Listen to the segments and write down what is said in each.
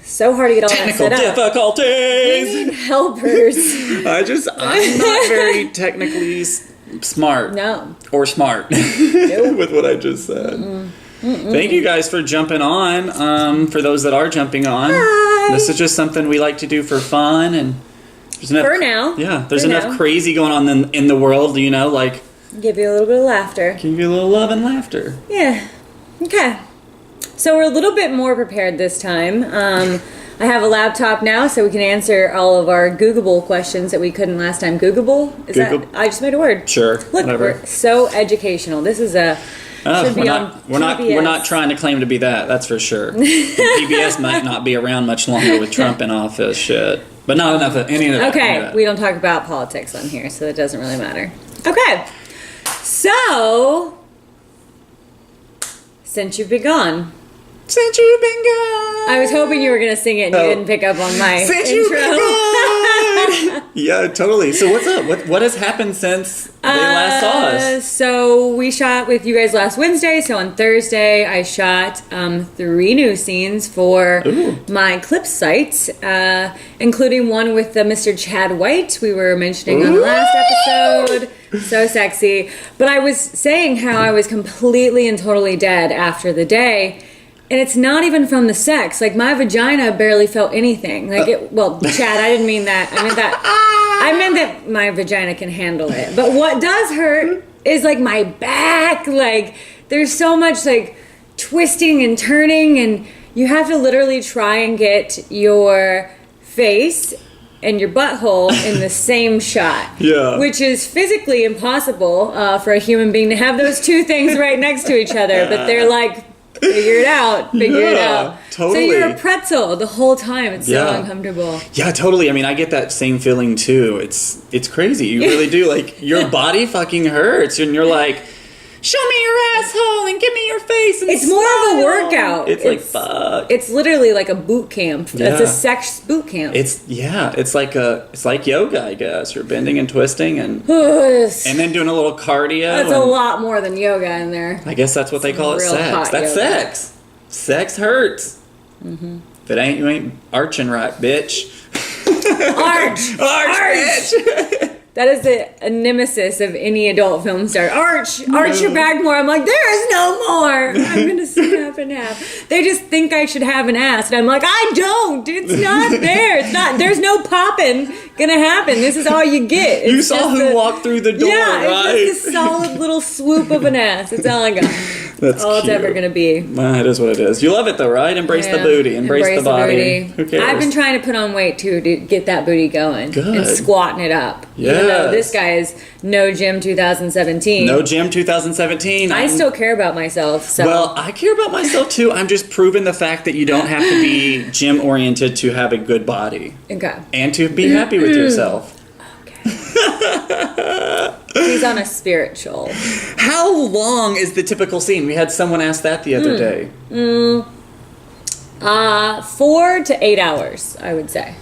So hard to get all technical that set up. difficulties. We need helpers. I'm not very technically smart. No. Or smart. With what I just said. Thank you guys for jumping on. For those that are jumping on. Hi. This is just something we like to do for fun, and there's enough, for now. Yeah, there's enough crazy going on in the world, you know, like give you a little bit of laughter. Give you a little love and laughter. Yeah. Okay. So we're a little bit more prepared this time. I have a laptop now, so we can answer all of our Googleable questions that we couldn't last time. Googleable? That? I just made a word. Sure. Look, whatever. We're so educational. This is a. We're not trying to claim to be that. That's for sure. PBS might not be around much longer with Trump in office. Shit. But not enough of any of that. Okay, we don't talk about politics on here, so it doesn't really matter. Okay. So, since you've been gone. Since you've been gone. I was hoping you were going to sing it and you didn't pick up on my Since intro. You've been gone. Yeah, totally. So what's up? What has happened since they last saw us? So we shot with you guys last Wednesday. So on Thursday, I shot 3 new scenes for my clip site, including one with Mr. Chad White we were mentioning on the last episode. So sexy. But I was saying how I was completely and totally dead after the day. And it's not even from the sex. Like, my vagina barely felt anything. Like, Chad, I didn't mean that. I meant that my vagina can handle it. But what does hurt is, like, my back. Like, there's so much, like, twisting and turning. And you have to literally try and get your face and your butthole in the same shot. Yeah. Which is physically impossible for a human being to have those two things right next to each other. But they're like... Figure it out. Totally. So you're a pretzel the whole time. It's so uncomfortable. Yeah, totally. I mean, I get that same feeling too. It's crazy. You really do. Like, your body fucking hurts, and you're like, show me your asshole and give me your face. And it's more of a workout. It's like, fuck. It's literally like a boot camp. Yeah. It's a sex boot camp. It's like yoga, I guess. You're bending and twisting and then doing a little cardio. That's a lot more than yoga in there. I guess that's what they call it, sex. That's yoga. Sex. Sex hurts. Mm-hmm. If it ain't, you ain't arching right, bitch. Arch, bitch. That is a nemesis of any adult film star. Arch your back more. I'm like, there is no more. I'm going to snap in half. They just think I should have an ass. And I'm like, I don't. It's not there. It's not. There's no popping going to happen. This is all you get. It's you saw who walked through the door, right? It's just a solid little swoop of an ass. That's all I got. That's all cute. It's ever going to be. Well, it is what it is. You love it though, right? Embrace the booty. Embrace the body. Who cares? I've been trying to put on weight too to get that booty going. Good. And squatting it up. Yeah. Even though this guy is no gym 2017. No gym 2017. I still care about myself. So. Well, I care about myself too. I'm just proving the fact that you don't have to be gym oriented to have a good body. Okay. And to be happy with yourself. He's on a spiritual. How long is the typical scene? We had someone ask that the other day. 4 to 8 hours, I would say.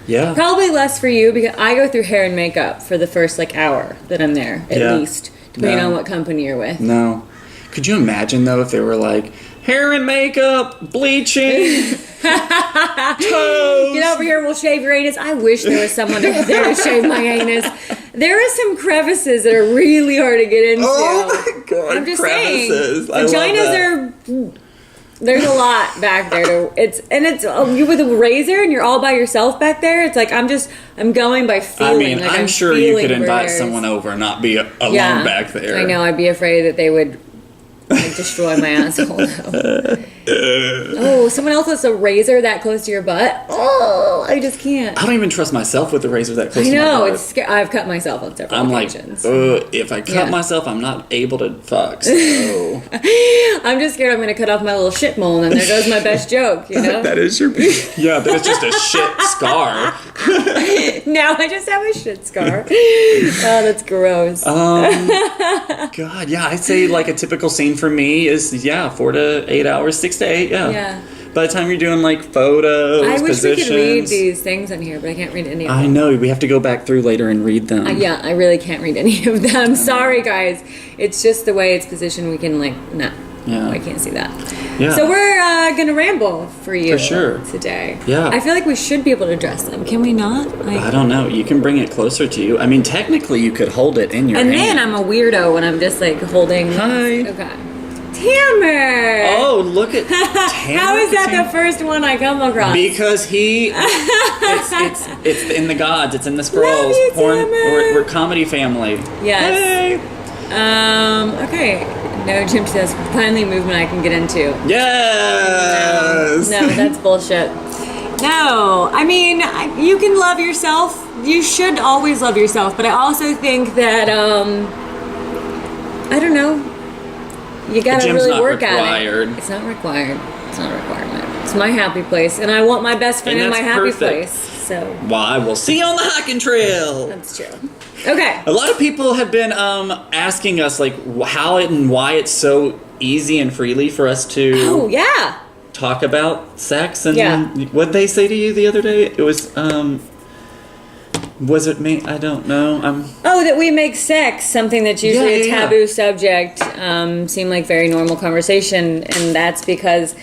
Yeah. Probably less for you because I go through hair and makeup for the first hour that I'm there, at least, depending on what company you're with. No. Could you imagine though if they were like, hair and makeup, bleaching, toes. Get over here, we'll shave your anus. I wish there was someone over there to shave my anus. There are some crevices that are really hard to get into. Oh my god, I'm just crevices. saying. Vaginas are... There's a lot back there. You with a razor and you're all by yourself back there. It's like I'm going by feeling. I mean, I'm sure you could invite someone over and not be alone back there. I know. I'd be afraid that they would destroy my asshole. Oh, someone else with a razor that close to your butt. Oh, I just can't. I don't even trust myself with a razor that close to my butt. I know. It's scary. I've cut myself on several occasions. If I cut myself, I'm not able to fuck. So I'm just scared I'm going to cut off my little shit mole, and then there goes my best joke. You know. That is your. Yeah, that is just a shit scar. Now I just have a shit scar. Oh, that's gross. God, yeah, I'd say like a typical scene for me is 4 to 8 hours, 6 to 8. Yeah. By the time you're doing like photos, I wish positions. we could read these things on here, but I can't read any of them. I know. We have to go back through later and read them. I really can't read any of them. Sorry, guys. It's just the way it's positioned. We can no. Yeah. I can't see that. Yeah. So we're gonna ramble for you For sure. today. Yeah. I feel like we should be able to address them. Can we not? Like, I don't know. You can bring it closer to you. I mean, technically, you could hold it in your and hand. then I'm a weirdo when I'm just like holding. Hi. Okay. Tammer. Oh, look at Tammer. How is that the first one I come across? Because it's in the gods. It's in the scrolls. Love you, Tammer. We're comedy family. Yes. Hey. Okay. No gym says finally movement I can get into. Yes. No, that's bullshit. No, I mean, you can love yourself. You should always love yourself. But I also think that, I don't know. You gotta really work at it. It's not required. It's not a requirement. It's my happy place. And I want my best friend in my happy place. So. Why? We'll see you on the hiking trail. That's true. Okay. A lot of people have been asking us like how and why it's so easy and freely for us to talk about sex and what'd they say to you the other day? It was it me? I don't know. That we make sex something that's usually a taboo subject seem like very normal conversation, and that's because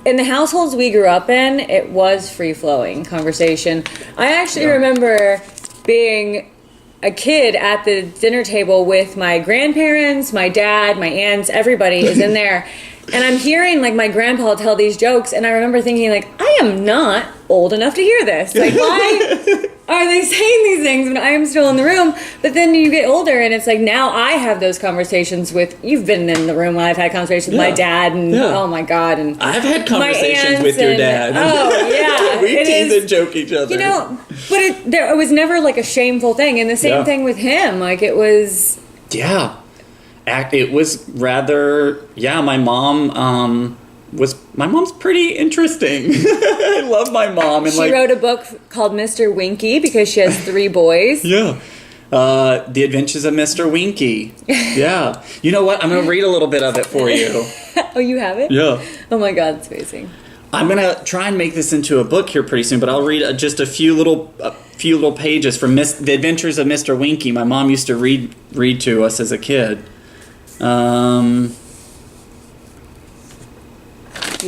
in the households we grew up in, it was free-flowing conversation. I actually remember being a kid at the dinner table with my grandparents, my dad, my aunts, everybody is in there. And I'm hearing like my grandpa tell these jokes, and I remember thinking like, I am not old enough to hear this. Like, why are they saying these things when I am still in the room? But then you get older, and it's like now I have those conversations with. You've been in the room when I've had conversations with my dad, and oh my god, and I've had conversations with your dad. Oh yeah, we tease and joke each other. You know, but it was never like a shameful thing, and the same thing with him. Like it was. Yeah. It was rather, my mom my mom's pretty interesting. I love my mom. And she wrote a book called Mr. Winky because she has 3 boys. Yeah. The Adventures of Mr. Winky. Yeah. You know what? I'm going to read a little bit of it for you. Oh, you have it? Yeah. Oh my God, it's amazing. I'm going to try and make this into a book here pretty soon, but I'll read just a few little pages from The Adventures of Mr. Winky. My mom used to read to us as a kid. You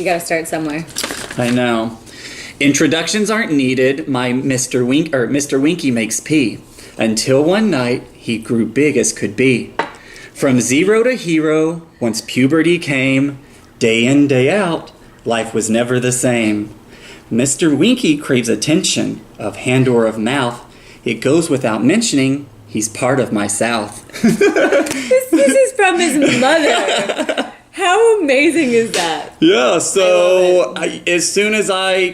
gotta start somewhere. I know. Introductions aren't needed. My Mr. Winky makes pee. Until one night, he grew big as could be. From zero to hero, once puberty came, day in, day out, life was never the same. Mr. Winky craves attention, of hand or of mouth. It goes without mentioning, he's part of my South. This is from his mother. How amazing is that? Yeah, so as soon as I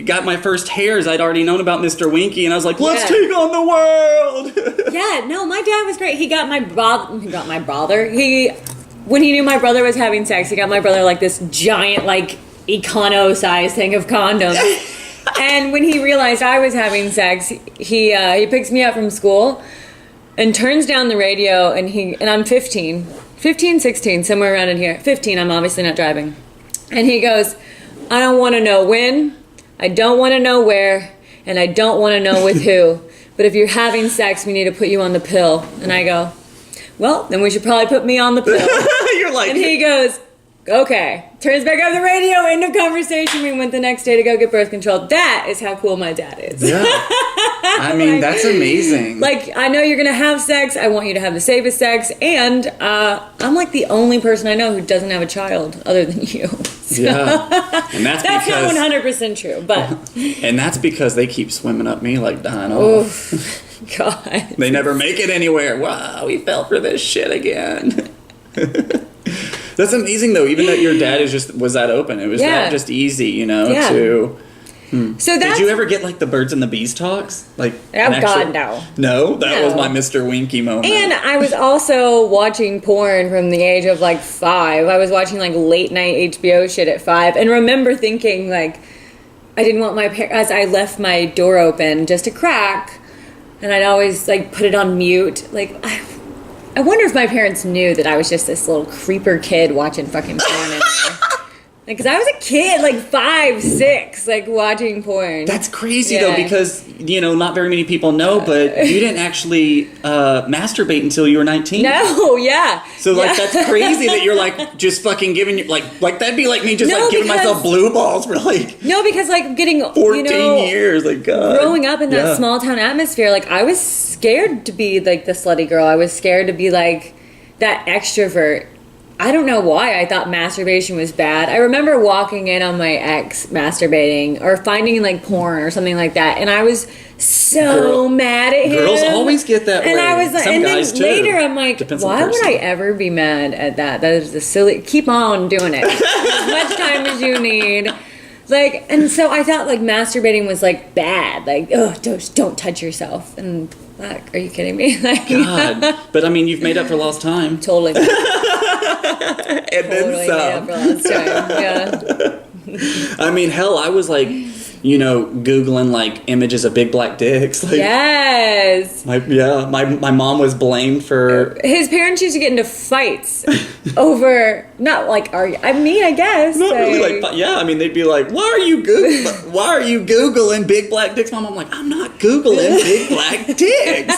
got my first hairs, I'd already known about Mr. Winky, and I was like, let's take on the world! Yeah, no, my dad was great. He got my brother. When he knew my brother was having sex, he got my brother like this giant, like, Econo-size thing of condoms. And when he realized I was having sex, he picks me up from school and turns down the radio, and I'm 15, 16, somewhere around in here. 15, I'm obviously not driving. And he goes, I don't want to know when, I don't want to know where, and I don't want to know with who. But if you're having sex, we need to put you on the pill. And I go, well, then we should probably put me on the pill. You're like... And he goes, okay. Turns back up the radio, end of conversation. We went the next day to go get birth control. That is how cool my dad is. Yeah. I mean, that's amazing. Like, I know you're going to have sex. I want you to have the safest sex. And I'm like the only person I know who doesn't have a child other than you. So. Yeah. And that's not because... 100% true, but... And that's because they keep swimming up me like dying off. Oh, God. They never make it anywhere. Wow, we fell for this shit again. That's amazing, though. Even that your dad was that open. It was that just easy, you know. Yeah. So did you ever get like the birds and the bees talks? Like, God, no. No, that was my Mr. Winky moment. And I was also watching porn from the age of like 5. I was watching like late night HBO shit at 5, and remember thinking like I didn't want my parents. As I left my door open just a crack, and I'd always like put it on mute. Like I wonder if my parents knew that I was just this little creeper kid watching fucking porn in there. Because I was a kid, like 5, 6, like watching porn. That's crazy though, because not very many people know, but you didn't actually masturbate until you were 19. No, yeah. So that's crazy that you're like just fucking giving like that'd be like me just giving myself blue balls for like. No, because like getting 14 years, like God. Growing up in that small town atmosphere, like I was scared to be like the slutty girl. I was scared to be like that extrovert. I don't know why I thought masturbation was bad. I remember walking in on my ex masturbating or finding like porn or something like that, and I was so mad at him. Girls always get that way. And I was like, Some and guys then too. later I'm like, why would I ever be mad at that? That is a silly. Keep on doing it as much time as you need. Like, and so I thought like masturbating was like bad. Like, don't touch yourself. And fuck, are you kidding me? Like, God, but I mean, you've made up for lost time. Totally. And then some. Yeah. I mean, hell, I was like, Googling like images of big black dicks. Like, yes. My mom was blamed for. His parents used to get into fights over not like I guess. Not really like, yeah. I mean, they'd be like, "Why are you googling big black dicks?" Mom, I'm like, "I'm not googling big black dicks."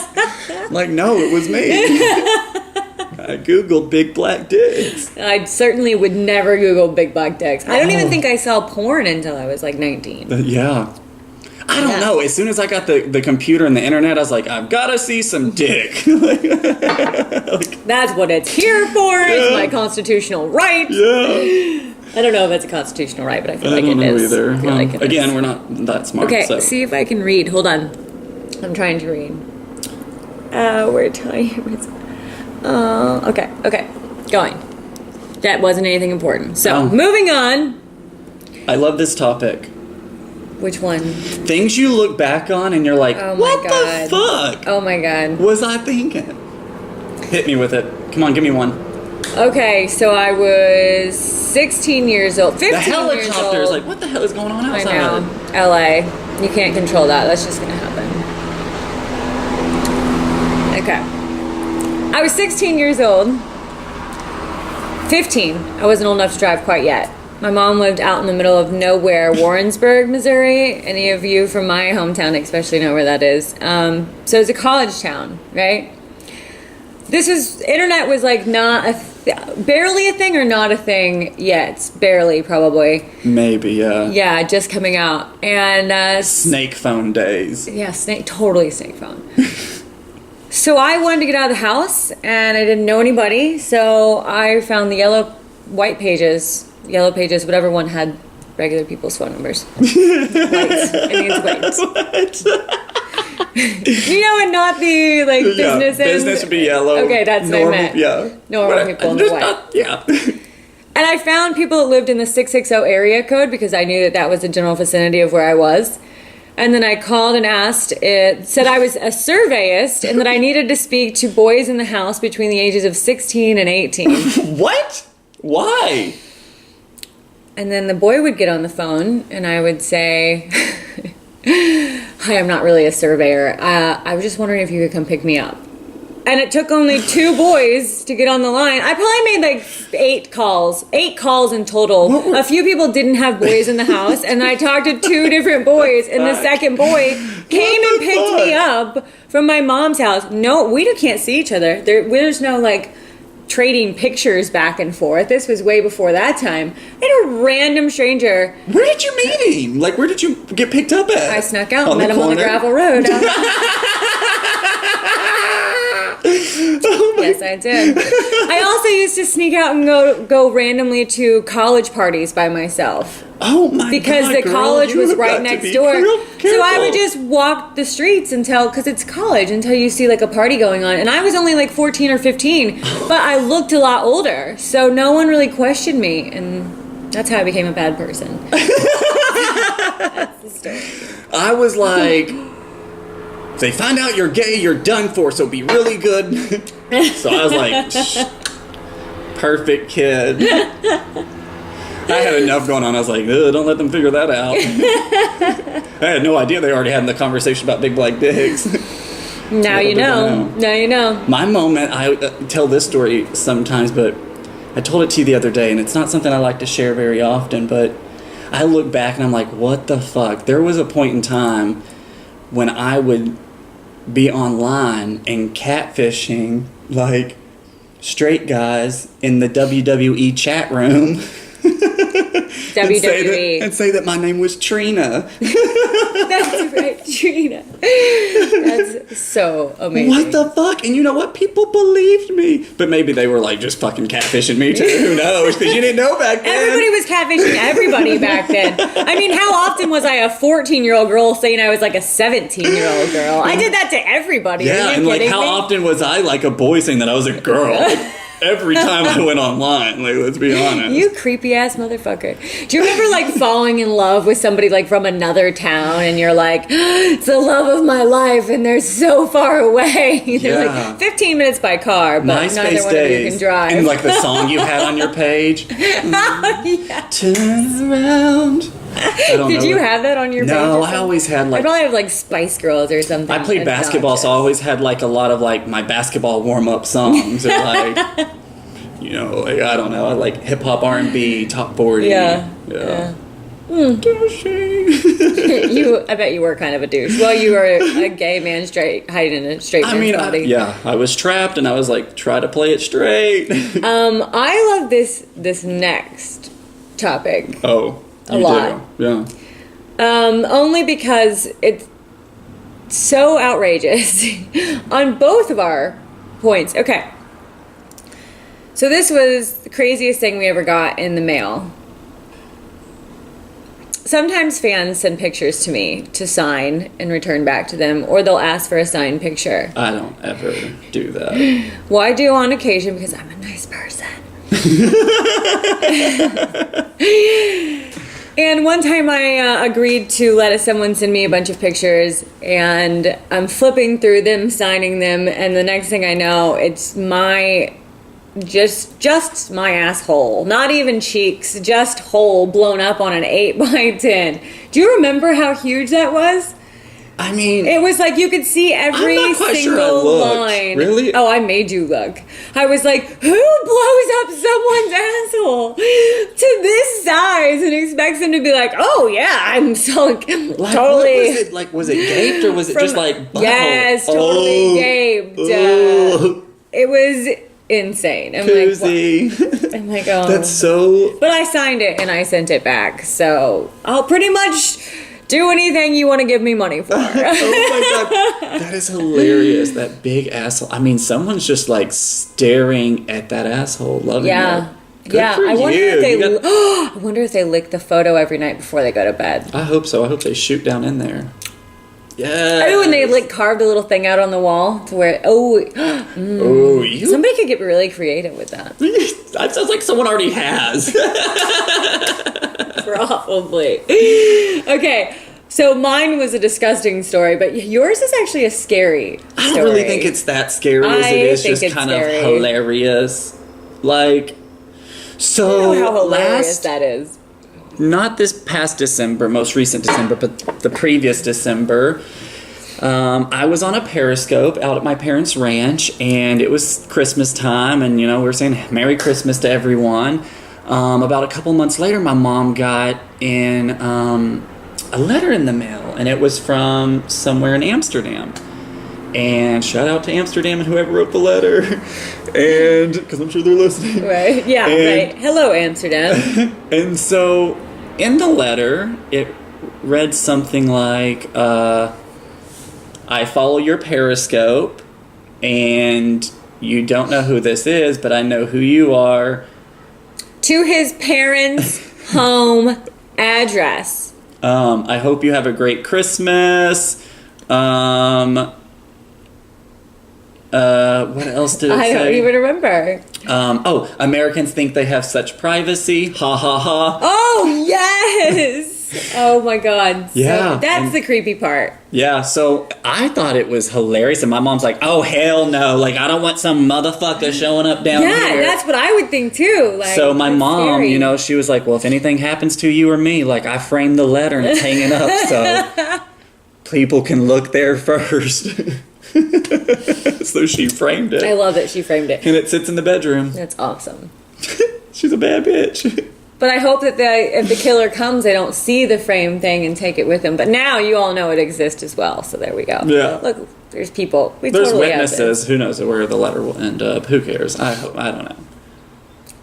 I'm like, no, it was me. I googled big black dicks. I certainly would never Google big black dicks. I don't even think I saw porn until I was like 19. Yeah. I don't know. As soon as I got the computer and the internet, I was like, I've got to see some dick. That's what it's here for. It's my constitutional right. Yeah. I don't know if it's a constitutional right, but I feel like it is. I don't know either. either. Like again, we're not that smart. Okay, see if I can read. Hold on. I'm trying to read. Where time? Okay. Going. That wasn't anything important. So, moving on. I love this topic. Which one? Things you look back on and you're like, what the fuck? Oh my God. Was I thinking? Hit me with it. Come on, give me one. Okay, so I was 16 years old. 15 the helicopter years old. is like, what the hell is going on outside? I know. LA. You can't control that. That's just going to happen. Okay. I was 16 years old. 15. I wasn't old enough to drive quite yet. My mom lived out in the middle of nowhere, Warrensburg, Missouri. Any of you from my hometown especially know where that is. So it's a college town, right? Internet was like not barely a thing or not a thing yet. Barely, probably. Maybe, yeah. Yeah, just coming out. And snake phone days. Yeah, totally snake phone. So I wanted to get out of the house, and I didn't know anybody, so I found the yellow pages, whatever one had regular people's phone numbers. Whites. It means whites. And not the, like, business business would be yellow. Okay, that's what I meant. Yeah. Normal people in the white. Yeah. And I found people that lived in the 660 area code because I knew that was the general vicinity of where I was. And then I called and asked, it said I was a surveyist and that I needed to speak to boys in the house between the ages of 16 and 18. What? Why? And then the boy would get on the phone and I would say, hi, I'm not really a surveyor. I was just wondering if you could come pick me up. And it took only 2 boys to get on the line. I probably made like 8 calls in total. A few people didn't have boys in the house, and I talked to 2 different boys, and the second boy came and picked me up from my mom's house. No, we can't see each other. There's no like trading pictures back and forth. This was way before that time. I had a random stranger. Where did you meet him? Like, where did you get picked up at? I snuck out and met him on the gravel road. Yes, I did. I also used to sneak out and go randomly to college parties by myself. Oh my because God, the girl, college was right next door. So I would just walk the streets because it's college, until you see like a party going on. And I was only like 14 or 15, but I looked a lot older. So no one really questioned me. And that's how I became a bad person. That's the story. I was like... If they find out you're gay, you're done for, so be really good. So I was like, perfect kid. I had enough going on. I was like, don't let them figure that out. I had no idea they already had the conversation about big black dicks. Now you know. Now you know. My moment, I tell this story sometimes, but I told it to you the other day, and it's not something I like to share very often, but I look back and I'm like, what the fuck? There was a point in time when I would be online and catfishing, like, straight guys in the WWE chat room. WWE. And say that my name was Trina. That's right, Trina. That's so amazing. What the fuck? And you know what? People believed me. But maybe they were like just fucking catfishing me too. Who knows? Because you didn't know back then. Everybody was catfishing everybody back then. I mean, how often was I a 14-year-old girl saying I was like a 17-year-old girl? I did that to everybody. Yeah, and like how me? often was I like a boy saying that I was a girl? Like, every time I went online, like, let's be honest. You creepy ass motherfucker. Do you remember like falling in love with somebody like from another town and you're like, it's the love of my life and they're so far away. They're like 15 minutes by car, but MySpace neither one of you can drive. And like the song you had on your page. Yeah. Turn around. Did you have that on your page? No, I always had I like... probably have like Spice Girls or something. I played basketball, so I always had like a lot of like my basketball warm-up songs. Or like, you know, like, I don't know, like hip-hop, R&B, top 40. Yeah. I bet you were kind of a douche. Well, you were a gay man hiding in a straight man's body. I was trapped and I was like, try to play it straight. I love this next topic. Oh, a lot. Yeah. Only because it's so outrageous on both of our points. Okay. So this was the craziest thing we ever got in the mail. Sometimes fans send pictures to me to sign and return back to them, or they'll ask for a signed picture. I don't ever do that. Well, I do on occasion because I'm a nice person. And one time I agreed to let someone send me a bunch of pictures, and I'm flipping through them, signing them, and the next thing I know, it's my... Just my asshole. Not even cheeks, just hole blown up on an 8x10. Do you remember how huge that was? I mean... It was like you could see every single line. Really? Oh, I made you look. I was like, who blows up someone's asshole to this size and expects them to be like, oh yeah, I'm so like, totally... Was it, like, was it gaped or was it just like... Butthole? Yes, totally gaped. It was... insane. I'm like, oh. That's so... But I signed it and I sent it back. So I'll pretty much do anything you want to give me money for. Oh my god. That is hilarious. That big asshole. I mean, someone's just like staring at that asshole, loving it. Good for I wonder you. if they I wonder if they lick the photo every night before they go to bed. I hope so. I hope they shoot down in there. Yeah. Oh, and they like carved a little thing out on the wall to where somebody could get really creative with that. That sounds like someone already has. Probably. Okay, so mine was a disgusting story, but yours is actually a scary story. I don't really think it's that scary as it is just kind of hilarious. Like, so I don't know how hilarious that is. Not this past December, most recent December, but the previous December, I was on a Periscope out at my parents' ranch, and it was Christmas time, and, you know, we were saying Merry Christmas to everyone. About a couple months later, my mom got in a letter in the mail, and it was from somewhere in Amsterdam. And shout out to Amsterdam and whoever wrote the letter, and because I'm sure they're listening. Right? Yeah. Right. Hello, Amsterdam. And so, in the letter, it read something like, "I follow your Periscope, and you don't know who this is, but I know who you are." To his parents' home address. I hope you have a great Christmas. What else did it say? I don't even remember. Americans think they have such privacy. Ha ha ha. Oh, yes. Oh, my God. Yeah. So that's the creepy part. Yeah, so I thought it was hilarious. And my mom's like, oh, hell no. Like, I don't want some motherfucker showing up down here. Yeah, that's what I would think, too. Like, so my mom, scary. you know, she was like, well, if anything happens to you or me, like, I framed the letter and it's hanging up. So people can look there first. So she framed it. I love that she framed it. And it sits in the bedroom. That's awesome. She's a bad bitch. But I hope that if the killer comes, they don't see the frame thing and take it with them. But now you all know it exists as well, so there we go. Yeah. Look, there's people. There's totally witnesses. Who knows where the letter will end up? Who cares? I don't know.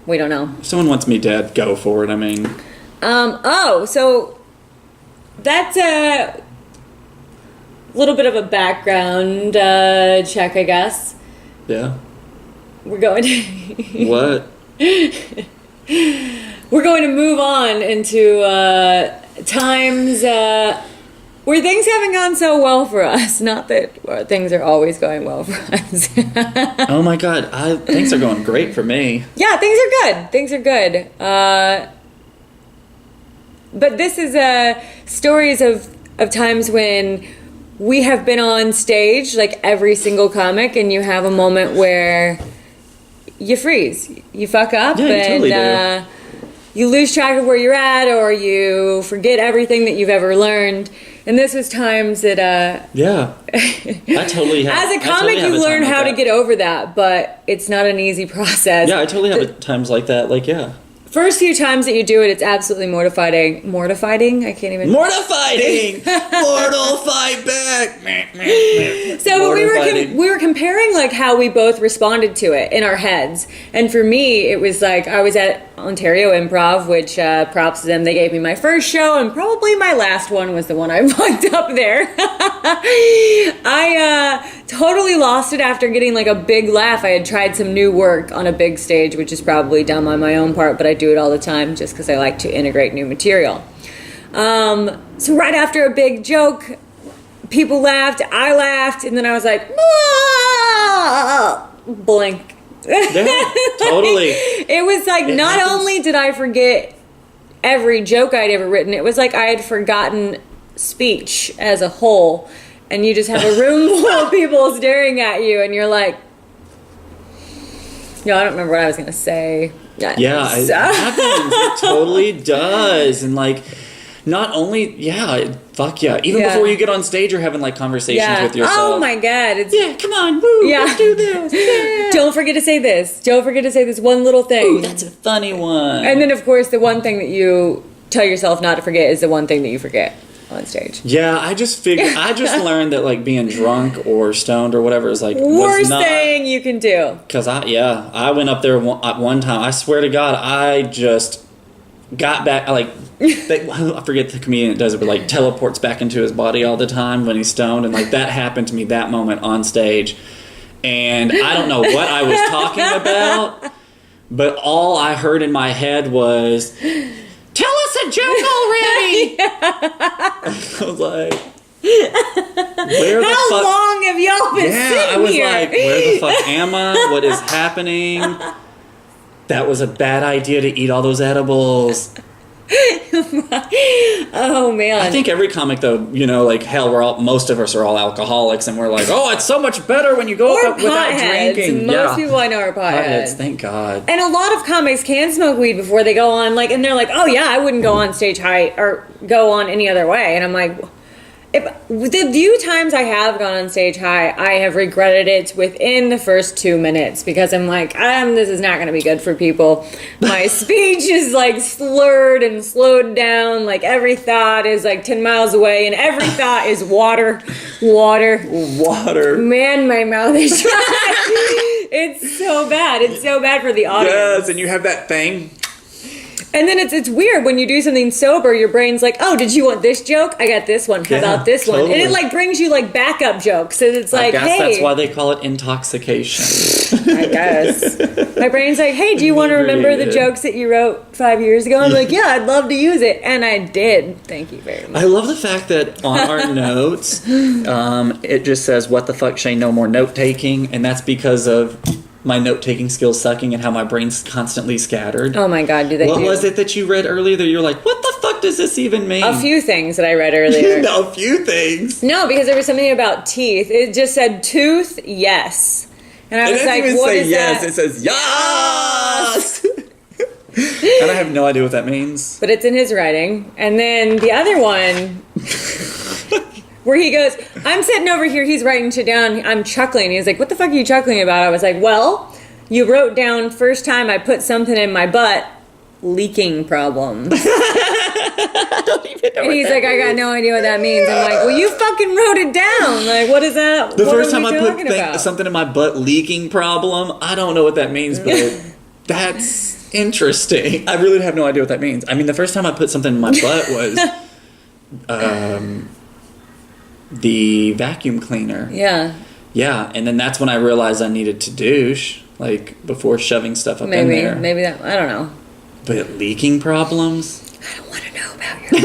We don't know. If someone wants me dead, go for it. I mean... So that's a little bit of a background check, I guess. Yeah. We're going to... What? We're going to move on into times where things haven't gone so well for us. Not that things are always going well for us. Oh my God, things are going great for me. Yeah, things are good. Things are good. But this is stories of times when we have been on stage, like every single comic, and you have a moment where you freeze. You fuck up, yeah, you totally do. You lose track of where you're at, or you forget everything that you've ever learned. And this was times that... yeah. I totally have... As a comic, you learn how to get over that, but it's not an easy process. Yeah, I totally have times like that. Like, yeah. First few times that you do it, it's absolutely mortifying. Mortifying? I can't even... Mortifying! Mortal fight back! So we were comparing like how we both responded to it in our heads. And for me, it was like I was at Ontario Improv, which props to them. They gave me my first show, and probably my last one was the one I fucked up there. I totally lost it after getting like a big laugh. I had tried some new work on a big stage, which is probably dumb on my own part, but I do it all the time just because I like to integrate new material. So right after a big joke, people laughed, I laughed, and then I was like, blink. Yeah, totally. It was like, not only did I forget every joke I'd ever written, it was like I had forgotten speech as a whole, and you just have a room full of people staring at you, and you're like, no, I don't remember what I was going to say. Yeah, it happens. It totally does. And like, not only, fuck yeah. Even before you get on stage, you're having like conversations with yourself. Oh my God. Come on, woo, let's do this. Yeah. Don't forget to say this. Don't forget to say this one little thing. Ooh, that's a funny one. And then, of course, the one thing that you tell yourself not to forget is the one thing that you forget on stage. Yeah, I just learned that like being drunk or stoned or whatever is like worst thing you can do. Because I went up there one time. I swear to God, I just got back. I forget the comedian that does it, but like teleports back into his body all the time when he's stoned, and like that happened to me that moment on stage, and I don't know what I was talking about, but all I heard in my head was, "Tell us a joke already!" I was like, where the fuck? How long have y'all been sitting here? I was like, where the fuck am I? What is happening? That was a bad idea to eat all those edibles. Oh man! I think every comic, though, like hell, most of us are all alcoholics, and we're like, oh, it's so much better when you go up without drinking. Most people I know are potheads. Thank God. And a lot of comics can smoke weed before they go on, and they're like, oh yeah, I wouldn't go on stage high or go on any other way. And I'm like, the few times I have gone on stage high, I have regretted it within the first 2 minutes because I'm like, this is not going to be good for people. My speech is like slurred and slowed down. Like every thought is like 10 miles away, and every thought is water. Man, my mouth is dry. It's so bad. It's so bad for the audience. Yes, and you have that thing. And then it's weird when you do something sober, your brain's like, oh, did you want this joke? I got this one. How about this one? And it like brings you like backup jokes. And it's like, I guess hey. That's why they call it intoxication. I guess. My brain's like, hey, do you want to remember the jokes that you wrote 5 years ago? I'm like, yeah, I'd love to use it. And I did. Thank you very much. I love the fact that on our notes, it just says, what the fuck, Shane, no more note taking. And that's because of my note-taking skills sucking and how my brain's constantly scattered. Oh my God, What was it that you read earlier that you were like, what the fuck does this even mean? A few things that I read earlier. A few things? No, because there was something about teeth. It just said tooth, yes. And I was like, what is yes. that? It says yes! And I have no idea what that means. But it's in his writing. And then the other one... where he goes, I'm sitting over here, he's writing shit down, I'm chuckling. He's like, what the fuck are you chuckling about? I was like, well, you wrote down first time I put something in my butt, leaking problems. I don't even know. And he's like, I got no idea what that means. I'm like, well, you fucking wrote it down. Like, what is that? The what first are time we I talking put about? something in my butt, leaking problem, I don't know what that means, but that's interesting. I really have no idea what that means. I mean, the first time I put something in my butt was the vacuum cleaner. Yeah. Yeah, and then that's when I realized I needed to douche, like, before shoving stuff up in there. Maybe that, I don't know. But leaking problems? I don't want to know about your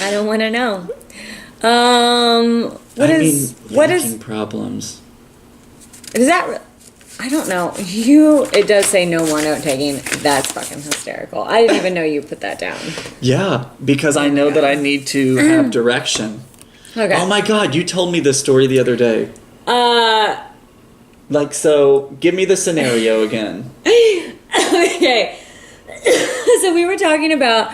I don't want to know. Leaking problems. Is that, I don't know. It does say no more note taking. That's fucking hysterical. I didn't even know you put that down. Yeah, because I know that I need to have direction. Okay. Oh my god, you told me this story the other day. Like, so, give me the scenario again. Okay. So we were talking about,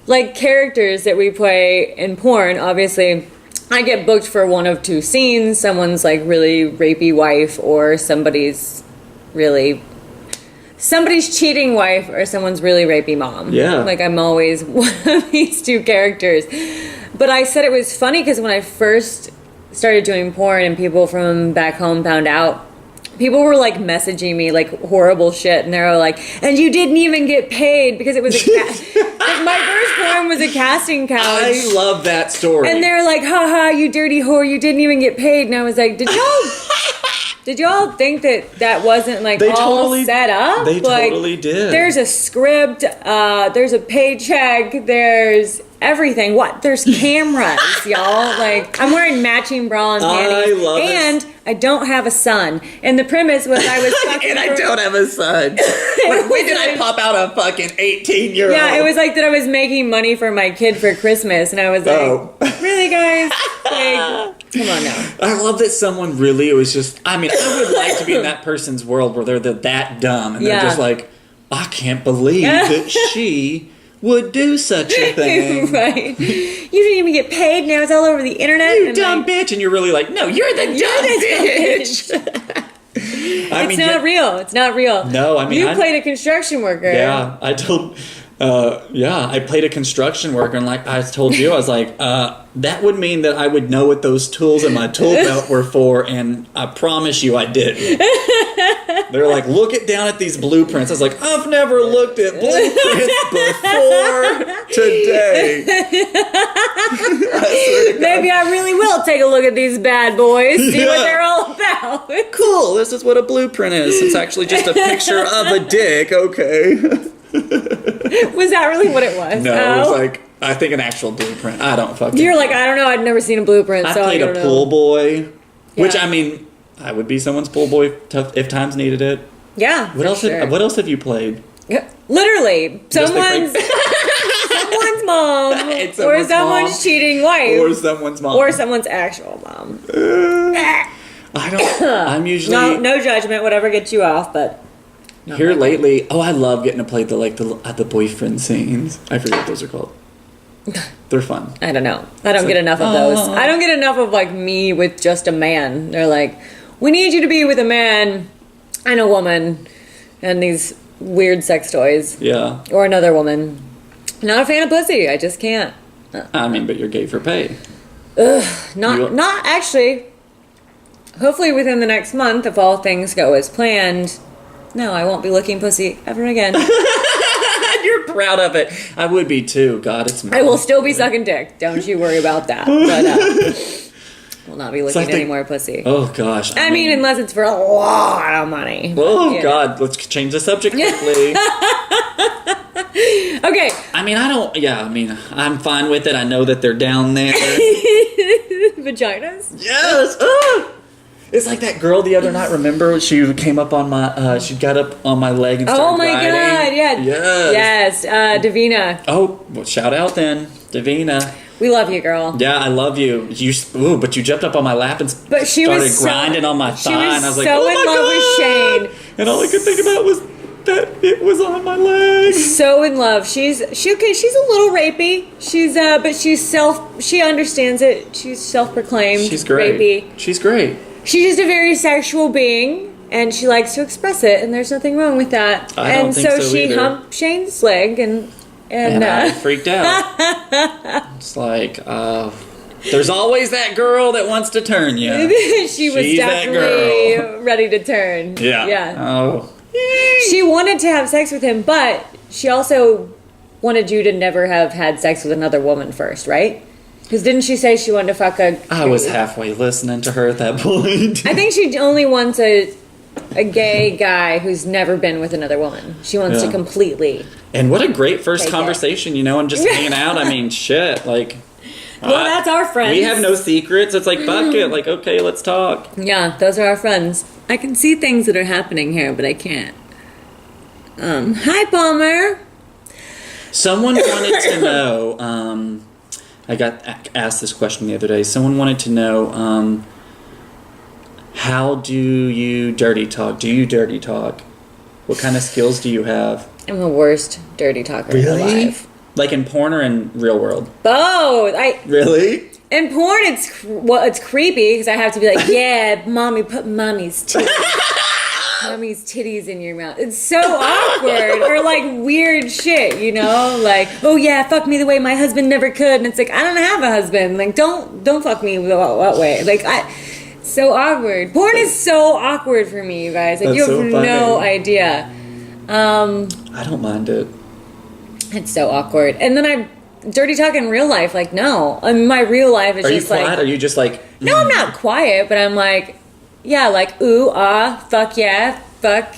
like, characters that we play in porn. Obviously, I get booked for one of two scenes. Someone's, like, really rapey wife, or somebody's cheating wife, or someone's really rapey mom. Yeah. Like, I'm always one of these two characters. But I said it was funny because when I first started doing porn and people from back home found out, people were like messaging me like horrible shit, and they were like, "And you didn't even get paid because it was like my first porn was a casting couch." I love that story. And they're like, "Ha, you dirty whore! You didn't even get paid." And I was like, Did y'all think that wasn't like They all totally- set up? they Like, totally did. There's a script. There's a paycheck. There's everything. What? There's cameras, y'all. Like, I'm wearing matching bra and panties. I love it. And I don't have a son. And the premise was I was fucking And I don't have a son. Like, when did I pop out a fucking 18-year-old? Yeah, it was like that I was making money for my kid for Christmas, and I was like, Oh. really, guys? Like, come on now. I love that someone really, it was just, I mean, I would like to be in that person's world where they're that dumb, and Yeah. they're just like, I can't believe that she would do such a thing. Right. You didn't even get paid, now it's all over the internet. You and dumb like, bitch. And you're really like, no, you're the dumb bitch. It's not real. It's not real. No, I mean, you played a construction worker. Yeah, I played a construction worker, and like I told you, I was like, that would mean that I would know what those tools in my tool belt were for, and I promise you I didn't. They're like, look down at these blueprints. I was like, I've never looked at blueprints before today. Maybe I really will take a look at these bad boys, see what they're all about. Cool, this is what a blueprint is. It's actually just a picture of a dick, okay. Was that really what it was? No, it was like, I think an actual blueprint. I don't fucking You're like, I don't know, I'd never seen a blueprint, I so played I don't a pool know. boy, which, Yeah. I mean, I would be someone's pool boy if times needed it. Yeah. What else? Sure. What else have you played? Literally, Just the someone's mom, It's or someone's someone's mom. cheating wife, Or someone's mom? or someone's actual mom. I don't. I'm usually No judgment, whatever gets you off, but here lately. Oh, I love getting to play the boyfriend scenes. I forget what those are called. They're fun. I don't know. I don't get enough of those. I don't get enough of like me with just a man. They're like, we need you to be with a man and a woman and these weird sex toys. Yeah. Or another woman. Not a fan of pussy. I just can't. I mean, but you're gay for pay. Not actually. Hopefully within the next month, if all things go as planned, no, I won't be licking pussy ever again. You're proud of it. I would be too. God, it's. I will still be sucking dick. Don't you worry about that. But will not be licking like any more pussy. Oh gosh. I mean, unless it's for a lot of money. Oh Yeah. God, let's change the subject quickly. Okay. I mean, I don't. Yeah, I mean, I'm fine with it. I know that they're down there. Vaginas? Yes. It's like that girl the other night. Remember, she came up on my. She got up on my leg and started Oh my riding. god, yeah. Yes. Yes, Davina. Oh, well, shout out then, Davina. We love you, girl. Yeah, I love you. But you jumped up on my lap and But she started was grinding on my She thigh, was and I was like, so "Oh in my love god!" with Shane. And all I could think about was that it was on my leg. So in love. She's a little rapey. But she understands it. She's self-proclaimed She's great. rapey. She's great. She's just a very sexual being. And she likes to express it, and there's nothing wrong with that. I don't think so she either. humped Shane's leg, and I freaked out. It's like, there's always that girl that wants to turn you. she was She's that definitely girl. ready to turn. Yeah. Yeah. Oh. She wanted to have sex with him, but she also wanted you to never have had sex with another woman first, right? Because didn't she say she wanted to fuck a... I was halfway listening to her at that point. I think she only wants a gay guy who's never been with another woman. She wants to completely... And what a great first Take conversation, and just hanging out. I mean, shit, like... Well, that's our friends. We have no secrets. It's like, fuck it. Like, okay, let's talk. Yeah, those are our friends. I can see things that are happening here, but I can't. Hi, Palmer. Someone wanted to know, I got asked this question the other day. Someone wanted to know, how do you dirty talk? Do you dirty talk? What kind of skills do you have? I'm the worst dirty talker alive. Like in porn or in real world? Both. Really? In porn, it's creepy because I have to be like, yeah, mommy, put mommy's titties in your mouth. It's so awkward. Or like weird shit, like, oh yeah, fuck me the way my husband never could. And it's like, I don't have a husband. Like, don't fuck me that way. Like, so awkward. Porn is so awkward for me, you guys. Like, you have no idea. I don't mind it. It's so awkward. And then I dirty talk in real life. Like, no. My real life is just like... Are you quiet? Are you just like... No, I'm not quiet, but I'm like... Yeah, like, ooh, fuck yeah, fuck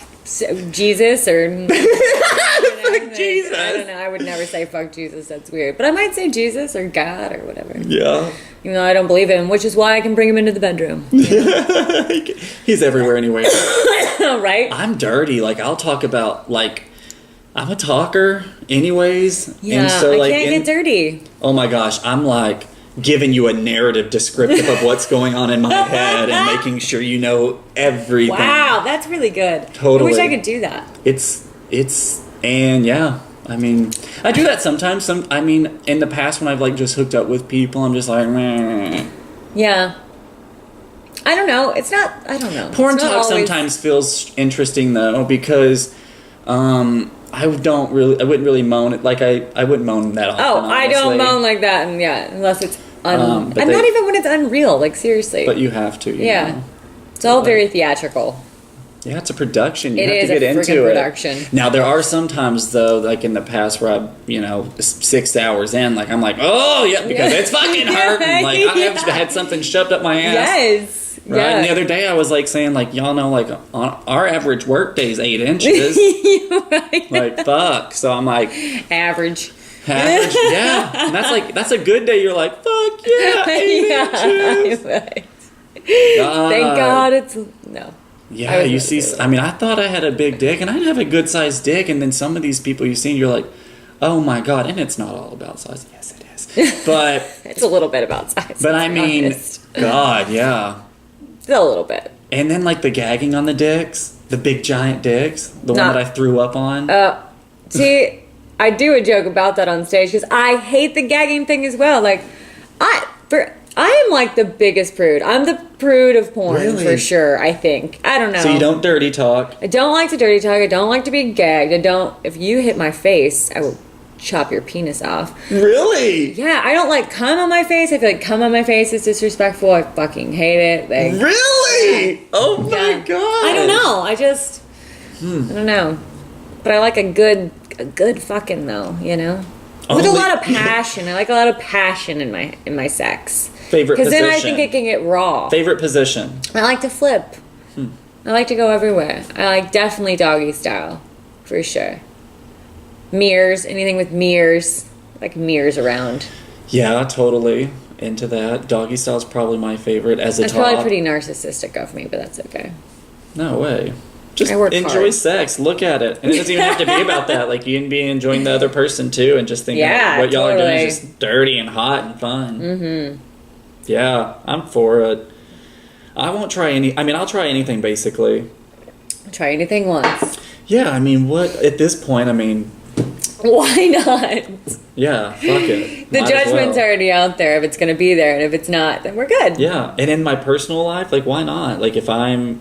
Jesus, or... Fuck Jesus. I don't know. I would never say fuck Jesus. That's weird. But I might say Jesus or God or whatever. Yeah. Even though I don't believe him, which is why I can bring him into the bedroom. He's everywhere anyway. Right? I'm dirty. Like, I'll talk about, like... I'm a talker anyways. Yeah, and so, I can't get dirty. Oh my gosh, I'm like giving you a narrative descriptive of what's going on in my head and making sure you know everything. Wow, that's really good. Totally. I wish I could do that. And yeah, I mean, I do that sometimes. In the past when I've like just hooked up with people, I'm just like, meh. Yeah. I don't know. I don't know. Porn talk sometimes feels interesting though because, I wouldn't really moan it. Like, I wouldn't moan that often. Oh, honestly. I don't moan like that, and unless it's and not even when it's unreal, like, seriously. But you have to, you know. It's all very theatrical. Yeah, it's a production. You It have is to get a into freaking it. production. Now, there are some times, though, like in the past where 6 hours in, like, I'm like, oh, yeah, because it's fucking hurting. Like, I have had something shoved up my ass. Yes. Right? Yeah. And the other day I was like saying, like, y'all know, like, on our average work day is 8 inches. Right. Like, fuck. So I'm like... Average. Yeah. And that's a good day. You're like, fuck yeah, 8 inches. Right. Thank God it's... No. Yeah, you see... I thought I had a big dick, and I'd have a good-sized dick, and then some of these people you've seen, you're like, oh my God. And it's not all about size. Yes, it is. But... It's a little bit about size. But I mean, God, yeah. A little bit. And then, like, the gagging on the dicks, the big giant dicks, the one that I threw up on. See, I do a joke about that on stage because I hate the gagging thing as well. Like, I am like the biggest prude. I'm the prude of porn for sure. I think. I don't know. So you don't dirty talk. I don't like to dirty talk. I don't like to be gagged. If you hit my face, I will chop your penis off. Really? Yeah, I don't like cum on my face. I feel like cum on my face is disrespectful. I fucking hate it. Like, really? Yeah. Oh my God. I don't know. I don't know. But I like a good fucking though, with a lot of passion. I like a lot of passion in my sex. Favorite position? Because then I think it can get raw. Favorite position? I like to flip. I like to go everywhere. I like definitely doggy style, for sure. Mirrors, anything with mirrors, like mirrors around. Yeah, totally into that. Doggy style is probably my favorite as a That's top. probably pretty narcissistic of me, but that's okay. No way. Just I work enjoy hard. Sex. Look at it. And it doesn't even have to be about that. Like, you can be enjoying the other person, too, and just thinking what y'all are doing is just dirty and hot and fun. Mm-hmm. Yeah, I'm for it. I won't try I'll try anything, basically. Try anything once. Yeah, at this point, why not? yeah, fuck it. The judgment's already out there if it's going to be there, and if it's not, then we're good. Yeah, and in my personal life, like, why not? Like, if I'm,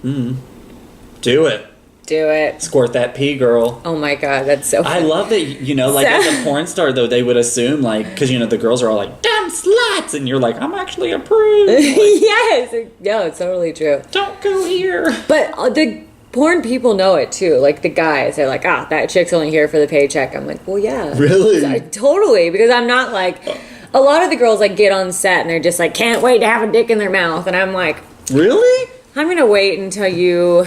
Do it. Do it. Squirt that pee, girl. Oh my god, that's so funny. I love that, like as a porn star, though, they would assume, like, because, the girls are all like, damn sluts, and you're like, I'm actually approved. Like, yes! No, it's totally true. don't go here. But the porn people know it, too. Like, the guys, they're like, that chick's only here for the paycheck. I'm like, well, yeah. Really? Totally, because I'm not like... A lot of the girls, like, get on set, and they're just like, can't wait to have a dick in their mouth, and I'm like... Really? I'm gonna wait until you...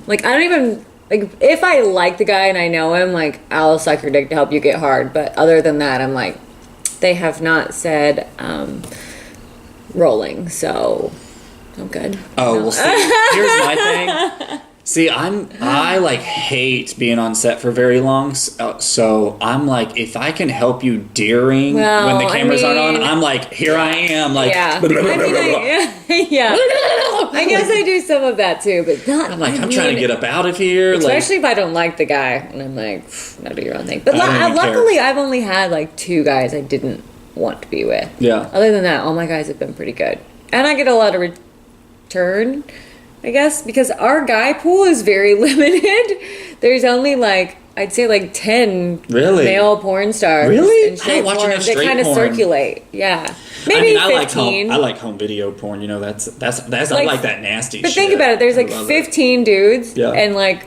Like, I don't even... Like, if I like the guy and I know him, like, I'll suck your dick to help you get hard. But other than that, I'm like, they have not said rolling, so I'm good. Oh, well, see, here's my thing. See, I like hate being on set for very long, so I'm like, if I can help you during when the cameras aren't on, I'm like, here I am, like, yeah. Yeah. I guess I do some of that too, but not. I'm like, I'm trying to get up out of here, especially if I don't like the guy, and I'm like, now do your own thing. But I don't luckily, I've only had like 2 guys I didn't want to be with. Yeah. Other than that, all my guys have been pretty good, and I get a lot of return. I guess, because our guy pool is very limited. There's only like, I'd say like 10 male porn stars. Really? And straight porn. They kind of porn. circulate. Yeah. Maybe 15. I like home video porn. That's like, I like that nasty but shit. Think about it. There's like 15 dudes and like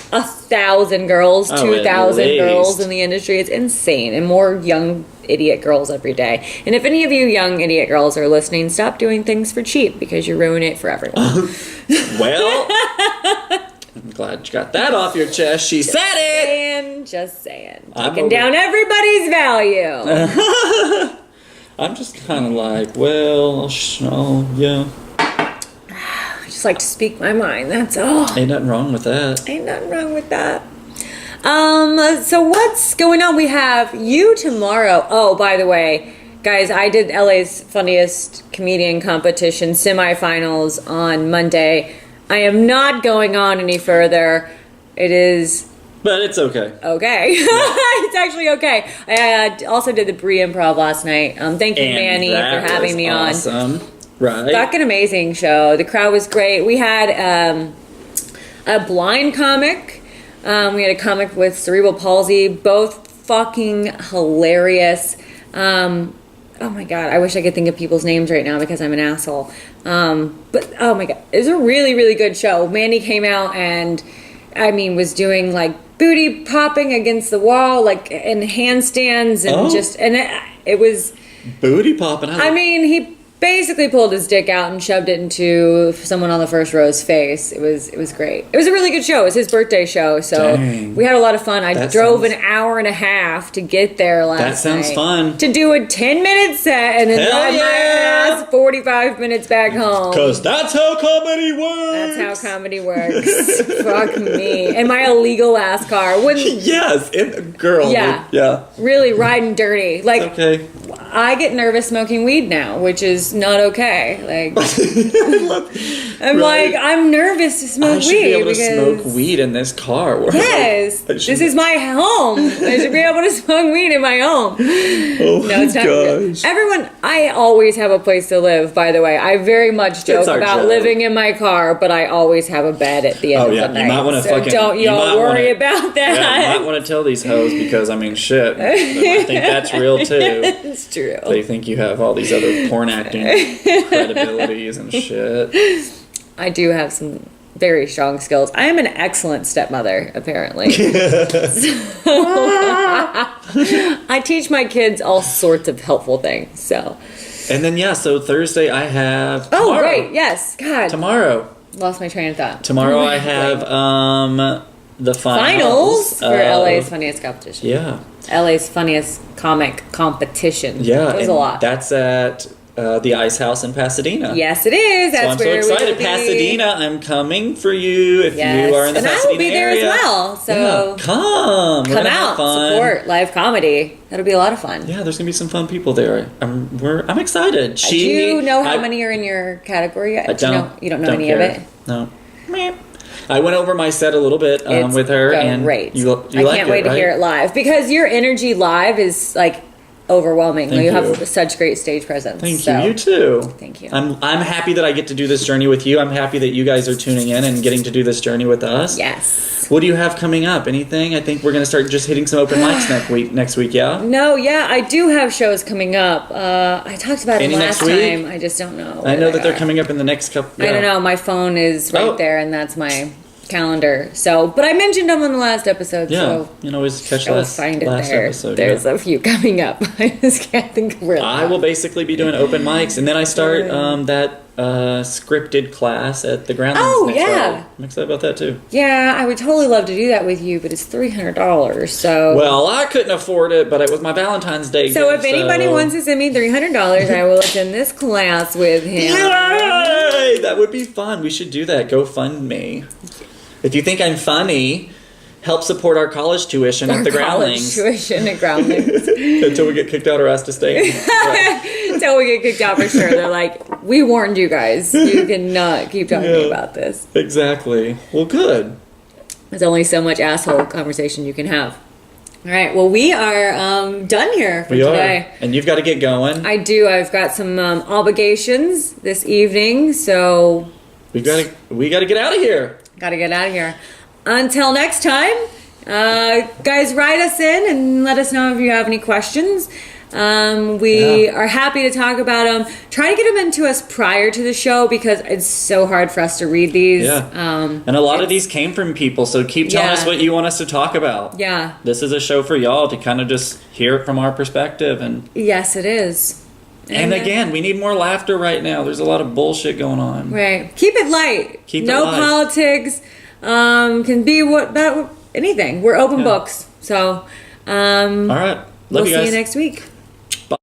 1,000 girls, 2,000 girls in the industry. It's insane. And more young idiot girls every day. And if any of you young idiot girls are listening, stop doing things for cheap because you ruin it for everyone. Well, I'm glad you got that off your chest. She said it! Just saying. Taking down everybody's value. I'm just kind of like, well, yeah. I just like to speak my mind, that's all. Ain't nothing wrong with that. Ain't nothing wrong with that. So what's going on? We have you tomorrow. Oh, by the way, guys, I did LA's Funniest Comedian Competition semifinals on Monday. I am not going on any further. It is... But it's okay. Okay. Yeah. It's actually okay. I also did the Brie Improv last night. Thank you, Manny, for having me awesome. Right. Fucking amazing show. The crowd was great. We had a blind comic. We had a comic with cerebral palsy. Both fucking hilarious. Oh my god, I wish I could think of people's names right now because I'm an asshole. But oh my god, it was a really, really good show. Mandy came out and, was doing like booty popping against the wall, like in handstands and it was booty popping. He basically pulled his dick out and shoved it into someone on the first row's face. It was great. It was a really good show. It was his birthday show, so we had a lot of fun. I drove an hour and a half to get there last night. That sounds fun. To do a 10-minute set and then drive my ass 45 minutes back home. Because that's how comedy works. That's how comedy works. Fuck me. And my illegal ass car. Yes, girl. Yeah. Yeah. Really riding dirty. Like, it's okay. I get nervous smoking weed now, which is not okay. Like, I'm nervous to smoke weed. I should be able to smoke weed in this car. Yes, this is my home. I should be able to smoke weed in my home. Oh no, it's not. Gosh. Everyone, I always have a place to live. By the way, I very much joke about living in my car, but I always have a bed at the end of the night. You might want to don't y'all worry about that. Yeah, you might want to tell these hoes because shit. I think that's real too. It's true. They think you have all these other porn acting credibilities and shit. I do have some very strong skills. I am an excellent stepmother, apparently. I teach my kids all sorts of helpful things. So. And then so Thursday I have. Oh, great! Yes, God. Tomorrow. Lost my train of thought. Tomorrow I have the finals for LA's Funniest Competition. Yeah. LA's Funniest Comic Competition. Yeah, it was a lot. That's at the Ice House in Pasadena. Yes, it is. That's I'm so excited. Pasadena, I'm coming for you if you are in the Pasadena area. And I will be there as well. So come out, support live comedy. That'll be a lot of fun. Yeah, there's gonna be some fun people there. I'm excited. Do you know how many are in your category yet? You don't know any of it. No. I went over my set a little bit with her, and great. You I can't wait to hear it live because your energy live is like overwhelming. Thank You you. have such great stage presence. Thank you. You too. Thank you. I'm happy that I get to do this journey with you. I'm happy that you guys are tuning in and getting to do this journey with us. Yes. What do you have coming up? Anything? I think we're going to start just hitting some open mics next week, yeah? No, yeah, I do have shows coming up. I talked about Any it last next week? time. I just don't know. I know where that they're are. coming up in the next couple. I don't know. My phone is right Oh. there, and that's my calendar. So, but I mentioned them on the last episode. Yeah, So you can always catch go last find it there. episode. There's yeah. a few coming up. I just can't think of where. I will basically be doing open mics, and then I start that scripted class at the Groundlings. Oh, next yeah. Friday. I'm excited about that too. Yeah, I would totally love to do that with you, but it's $300. So. Well, I couldn't afford it, but it was my Valentine's Day So gift, if anybody wants to send me $300, I will attend this class with him. Yay! That would be fun. We should do that. Go fund me. If you think I'm funny, help support our college tuition at the Groundlings. Tuition at Groundlings. Until we get kicked out or asked to stay. Until we get kicked out for sure. They're like, we warned you guys. You cannot keep talking about this. Exactly. Well, good. There's only so much asshole conversation you can have. All right. Well, we are done here for today. And you've got to get going. I do. I've got some obligations this evening, so We got to get out of here. got to get out of here. Until next time, guys, write us in and let us know if you have any questions. We are happy to talk about them. Try to get them into us prior to the show because it's so hard for us to read these. Yeah. And a lot of these came from people, so keep telling us what you want us to talk about. Yeah. This is a show for y'all to kind of just hear it from our perspective. And Yes, it is. And again, we need more laughter right now. There's a lot of bullshit going on. Right. Keep it light. Keep it no light. politics. Can be about anything. We're open books. So, All right. Love we'll you see guys. you next week.